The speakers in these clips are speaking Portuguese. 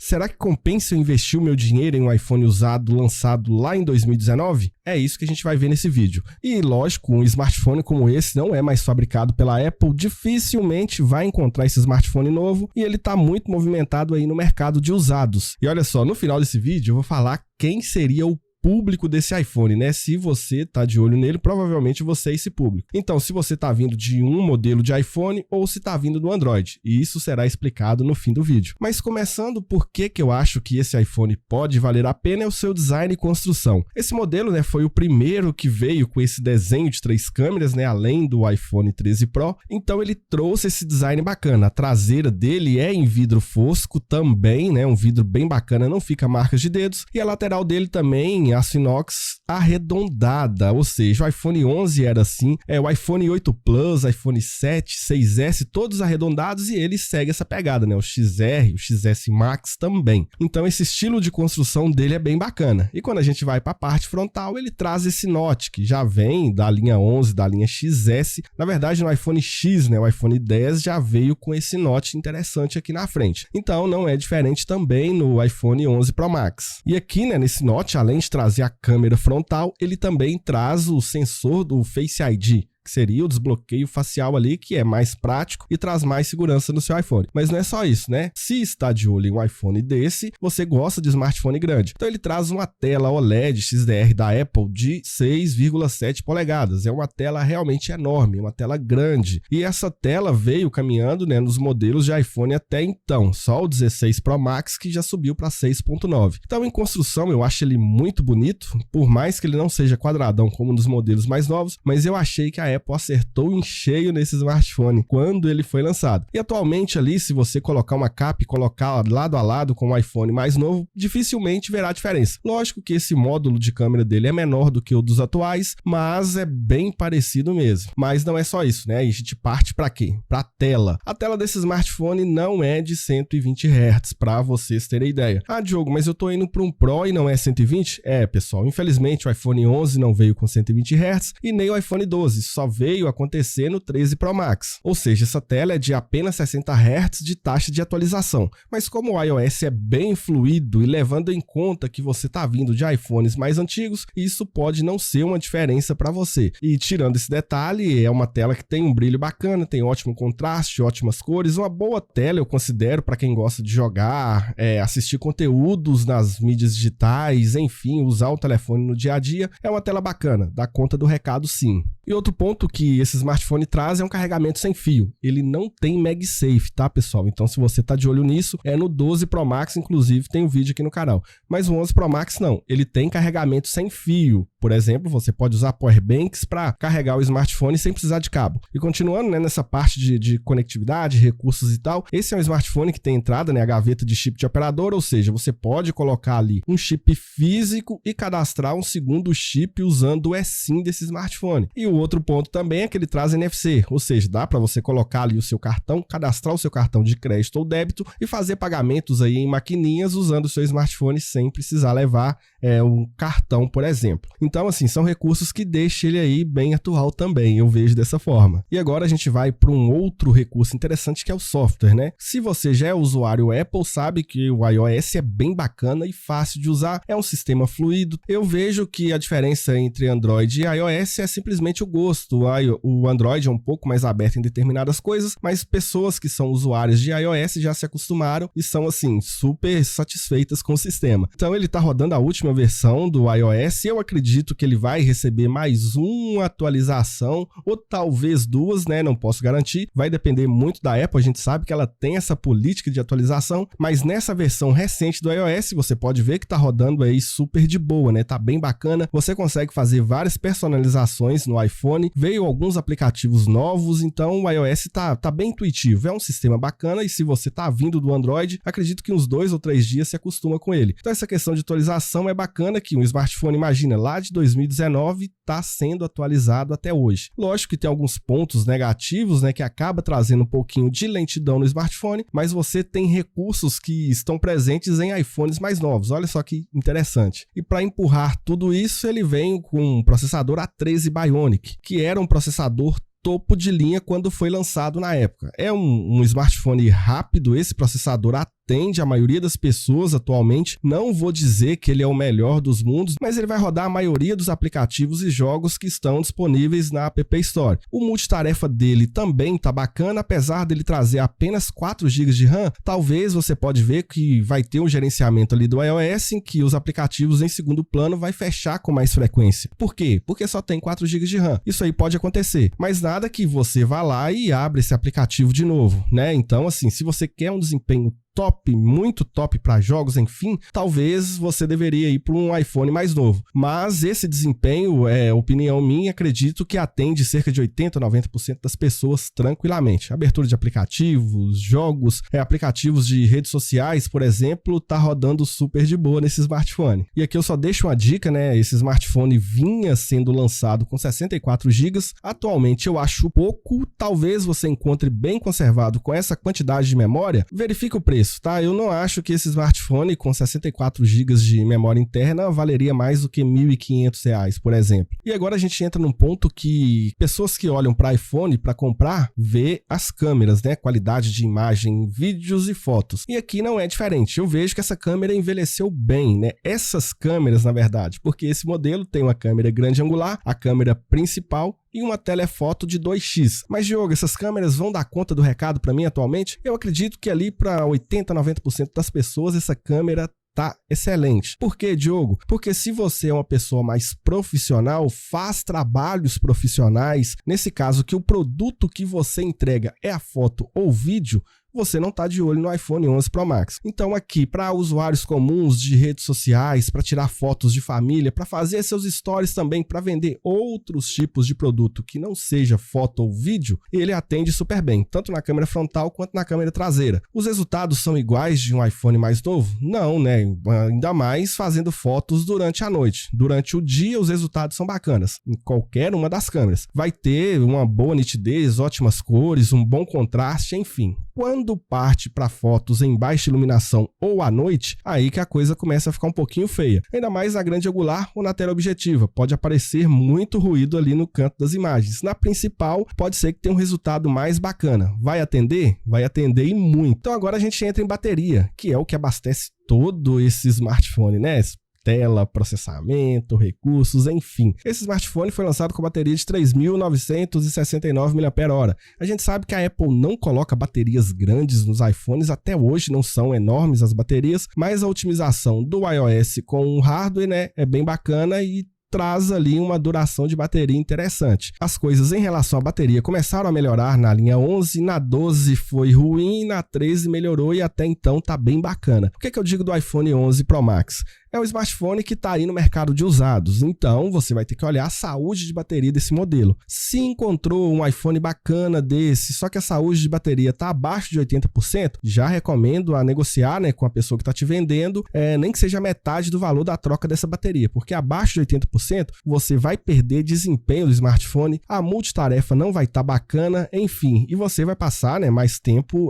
Será que compensa eu investir o meu dinheiro em um iPhone usado lançado lá em 2019? É isso que a gente vai ver nesse vídeo. E lógico, um smartphone como esse não é mais fabricado pela Apple, dificilmente vai encontrar esse smartphone novo e ele está muito movimentado aí no mercado de usados. E olha só, no final desse vídeo eu vou falar quem seria o público desse iPhone, né? Se você tá de olho nele, provavelmente você é esse público. Então, se você tá vindo de um modelo de iPhone ou se tá vindo do Android, e isso será explicado no fim do vídeo. Mas começando, por que eu acho que esse iPhone pode valer a pena é o seu design e construção. Esse modelo, né, foi o primeiro que veio com esse desenho de 3 câmeras, né, além do iPhone 13 Pro. Então ele trouxe esse design bacana. A traseira dele é em vidro fosco também, né, um vidro bem bacana, não fica marcas de dedos. E a lateral dele também aço inox arredondada, ou seja, o iPhone 11 era assim, o iPhone 8 Plus, iPhone 7, 6S, todos arredondados, e ele segue essa pegada, né? O XR, o XS Max também. Então esse estilo de construção dele é bem bacana. E quando a gente vai para a parte frontal, ele traz esse note que já vem da linha 11, da linha XS. Na verdade, no iPhone X, né, o iPhone 10 já veio com esse note interessante aqui na frente. Então não é diferente também no iPhone 11 Pro Max. E aqui, né, nesse note, além de trazer a câmera frontal, ele também traz o sensor do Face ID, que seria o desbloqueio facial ali, que é mais prático e traz mais segurança no seu iPhone. Mas não é só isso, né? Se está de olho em um iPhone desse, você gosta de smartphone grande. Então ele traz uma tela OLED XDR da Apple de 6,7 polegadas. É uma tela realmente enorme, uma tela grande. E essa tela veio caminhando, né, nos modelos de iPhone até então. Só o 16 Pro Max que já subiu para 6,9. Então em construção eu acho ele muito bonito, por mais que ele não seja quadradão como nos modelos mais novos, mas eu achei que a Apple acertou em cheio nesse smartphone quando ele foi lançado. E atualmente ali, se você colocar uma capa e colocar lado a lado com o iPhone mais novo, dificilmente verá diferença. Lógico que esse módulo de câmera dele é menor do que o dos atuais, mas é bem parecido mesmo. Mas não é só isso, né? A gente parte para quê? Para a tela. A tela desse smartphone não é de 120 Hz, para vocês terem ideia. Ah, Diogo, mas eu tô indo para um Pro e não é 120? Pessoal, infelizmente o iPhone 11 não veio com 120 Hz e nem o iPhone 12, só veio acontecer no 13 Pro Max. Ou seja, essa tela é de apenas 60 Hz de taxa de atualização. Mas como o iOS é bem fluido e levando em conta que você está vindo de iPhones mais antigos, isso pode não ser uma diferença para você. E tirando esse detalhe, é uma tela que tem um brilho bacana, tem ótimo contraste, ótimas cores, uma boa tela eu considero para quem gosta de jogar, assistir conteúdos nas mídias digitais, enfim, usar o telefone no dia a dia. É uma tela bacana, dá conta do recado sim. E outro ponto que esse smartphone traz é um carregamento sem fio. Ele não tem MagSafe, tá, pessoal? Então, se você tá de olho nisso, no 12 Pro Max, inclusive, tem um vídeo aqui no canal. Mas o 11 Pro Max não. Ele tem carregamento sem fio. Por exemplo, você pode usar powerbanks para carregar o smartphone sem precisar de cabo. E continuando, né, nessa parte de conectividade, recursos e tal, esse é um smartphone que tem entrada, né, a gaveta de chip de operador, ou seja, você pode colocar ali um chip físico e cadastrar um segundo chip usando o eSIM desse smartphone. E o outro ponto também é que ele traz NFC, ou seja, dá para você colocar ali o seu cartão, cadastrar o seu cartão de crédito ou débito e fazer pagamentos aí em maquininhas usando o seu smartphone sem precisar levar um cartão, por exemplo. Então, assim, são recursos que deixam ele aí bem atual também, eu vejo dessa forma. E agora a gente vai para um outro recurso interessante que é o software, né? Se você já é usuário Apple, sabe que o iOS é bem bacana e fácil de usar, é um sistema fluido. Eu vejo que a diferença entre Android e iOS é simplesmente o gosto. O Android é um pouco mais aberto em determinadas coisas, mas pessoas que são usuários de iOS já se acostumaram e são, assim, super satisfeitas com o sistema. Então ele está rodando a última versão do iOS e eu acredito que ele vai receber mais uma atualização ou talvez duas, né? Não posso garantir, vai depender muito da Apple. A gente sabe que ela tem essa política de atualização, mas nessa versão recente do iOS você pode ver que tá rodando aí super de boa, né? Tá bem bacana, você consegue fazer várias personalizações no iPhone, veio alguns aplicativos novos, então o iOS tá bem intuitivo, é um sistema bacana e se você tá vindo do Android, acredito que uns 2 ou 3 dias se acostuma com ele. Então essa questão de atualização é bacana que um smartphone, imagina, lá de 2019 tá sendo atualizado até hoje. Lógico que tem alguns pontos negativos, né, que acaba trazendo um pouquinho de lentidão no smartphone, mas você tem recursos que estão presentes em iPhones mais novos. Olha só que interessante. E para empurrar tudo isso, ele vem com um processador A13 Bionic, que era um processador topo de linha quando foi lançado na época. É um smartphone rápido, esse processador A13 atende a maioria das pessoas atualmente. Não vou dizer que ele é o melhor dos mundos, mas ele vai rodar a maioria dos aplicativos e jogos que estão disponíveis na App Store. O multitarefa dele também tá bacana, apesar dele trazer apenas 4 GB de RAM. Talvez você pode ver que vai ter um gerenciamento ali do iOS em que os aplicativos em segundo plano vai fechar com mais frequência. Por quê? Porque só tem 4 GB de RAM. Isso aí pode acontecer, mas nada que você vá lá e abra esse aplicativo de novo, né? Então, assim, se você quer um desempenho top, muito top para jogos, enfim, talvez você deveria ir para um iPhone mais novo. Mas esse desempenho, opinião minha, acredito que atende cerca de 80% a 90% das pessoas tranquilamente. Abertura de aplicativos, jogos, aplicativos de redes sociais, por exemplo, tá rodando super de boa nesse smartphone. E aqui eu só deixo uma dica, né? Esse smartphone vinha sendo lançado com 64 GB. Atualmente eu acho pouco, talvez você encontre bem conservado com essa quantidade de memória. Verifique o preço, tá? Eu não acho que esse smartphone com 64 GB de memória interna valeria mais do que R$ 1.500, por exemplo. E agora a gente entra num ponto que pessoas que olham para iPhone para comprar, vê as câmeras, né? Qualidade de imagem, vídeos e fotos. E aqui não é diferente. Eu vejo que essa câmera envelheceu bem, né? Essas câmeras, na verdade, porque esse modelo tem uma câmera grande angular, a câmera principal e uma telefoto de 2x. Mas, Diogo, essas câmeras vão dar conta do recado para mim atualmente? Eu acredito que ali para 80% a 90% das pessoas essa câmera tá excelente. Por quê, Diogo? Porque se você é uma pessoa mais profissional, faz trabalhos profissionais, nesse caso que o produto que você entrega é a foto ou vídeo, você não está de olho no iPhone 11 Pro Max. Então aqui, para usuários comuns de redes sociais, para tirar fotos de família, para fazer seus stories também, para vender outros tipos de produto que não seja foto ou vídeo, ele atende super bem, tanto na câmera frontal quanto na câmera traseira. Os resultados são iguais de um iPhone mais novo? Não, né? Ainda mais fazendo fotos durante a noite. Durante o dia, os resultados são bacanas, em qualquer uma das câmeras. Vai ter uma boa nitidez, ótimas cores, um bom contraste, enfim. Quando parte para fotos em baixa iluminação ou à noite, aí que a coisa começa a ficar um pouquinho feia. Ainda mais na grande angular ou na tela objetiva. Pode aparecer muito ruído ali no canto das imagens. Na principal, pode ser que tenha um resultado mais bacana. Vai atender? Vai atender e muito. Então agora a gente entra em bateria, que é o que abastece todo esse smartphone, né? Tela, processamento, recursos, enfim. Esse smartphone foi lançado com bateria de 3.969 mAh. A gente sabe que a Apple não coloca baterias grandes nos iPhones, até hoje não são enormes as baterias, mas a otimização do iOS com o hardware, né, é bem bacana e traz ali uma duração de bateria interessante. As coisas em relação à bateria começaram a melhorar na linha 11, na 12 foi ruim, na 13 melhorou e até então tá bem bacana. O que eu digo do iPhone 11 Pro Max? É um smartphone que está aí no mercado de usados, então você vai ter que olhar a saúde de bateria desse modelo. Se encontrou um iPhone bacana desse, só que a saúde de bateria está abaixo de 80%, já recomendo a negociar, né, com a pessoa que está te vendendo, nem que seja metade do valor da troca dessa bateria, porque abaixo de 80% você vai perder desempenho do smartphone, a multitarefa não vai estar bacana, enfim, e você vai passar, né, mais tempo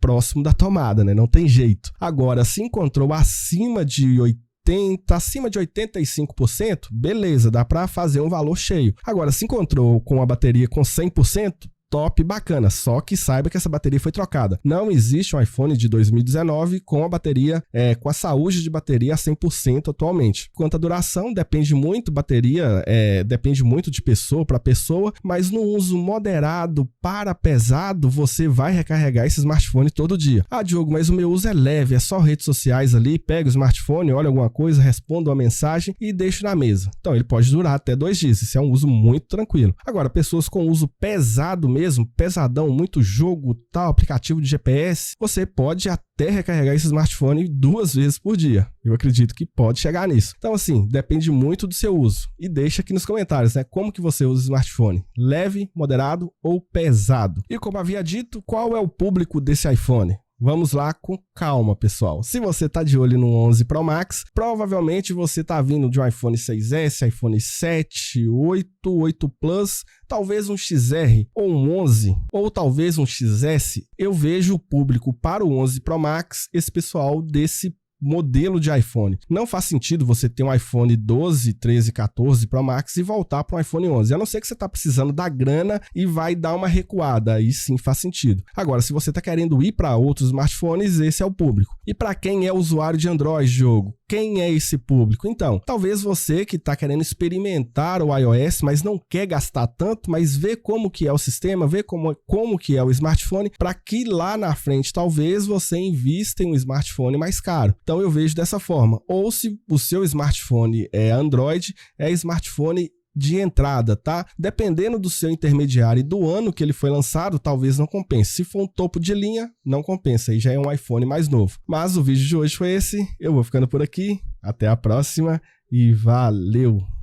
próximo da tomada, né, não tem jeito. Agora, se encontrou acima de 85%, beleza, dá para fazer um valor cheio. Agora, se encontrou com a bateria com 100%, top, bacana, só que saiba que essa bateria foi trocada. Não existe um iPhone de 2019 com a bateria, com a saúde de bateria a 100% atualmente. Quanto à duração, depende muito, depende muito de pessoa para pessoa, mas no uso moderado para pesado, você vai recarregar esse smartphone todo dia. Ah, Diogo, mas o meu uso é leve, é só redes sociais ali, pega o smartphone, olha alguma coisa, responda uma mensagem e deixa na mesa. Então, ele pode durar até 2 dias, isso é um uso muito tranquilo. Agora, pessoas com uso pesado mesmo, pesadão, muito jogo, tal, aplicativo de GPS, você pode até recarregar esse smartphone 2 vezes por dia. Eu acredito que pode chegar nisso. Então, assim, depende muito do seu uso. E deixa aqui nos comentários, né, como que você usa o smartphone. Leve, moderado ou pesado? E como havia dito, qual é o público desse iPhone? Vamos lá com calma, pessoal. Se você está de olho no 11 Pro Max, provavelmente você está vindo de um iPhone 6S, iPhone 7, 8, 8 Plus, talvez um XR ou um 11, ou talvez um XS. Eu vejo o público para o 11 Pro Max, esse pessoal desse modelo de iPhone. Não faz sentido você ter um iPhone 12, 13, 14 Pro Max e voltar para um iPhone 11, a não ser que você está precisando da grana e vai dar uma recuada, aí sim faz sentido. Agora, se você está querendo ir para outros smartphones, esse é o público. E para quem é usuário de Android, jogo? Quem é esse público? Então, talvez você que está querendo experimentar o iOS, mas não quer gastar tanto, mas ver como que é o sistema, ver como que é o smartphone, para que lá na frente talvez você invista em um smartphone mais caro. Então eu vejo dessa forma. Ou se o seu smartphone é Android, é smartphone de entrada, tá? Dependendo do seu intermediário e do ano que ele foi lançado, talvez não compense. Se for um topo de linha, não compensa, aí já é um iPhone mais novo. Mas o vídeo de hoje foi esse, eu vou ficando por aqui, até a próxima e valeu!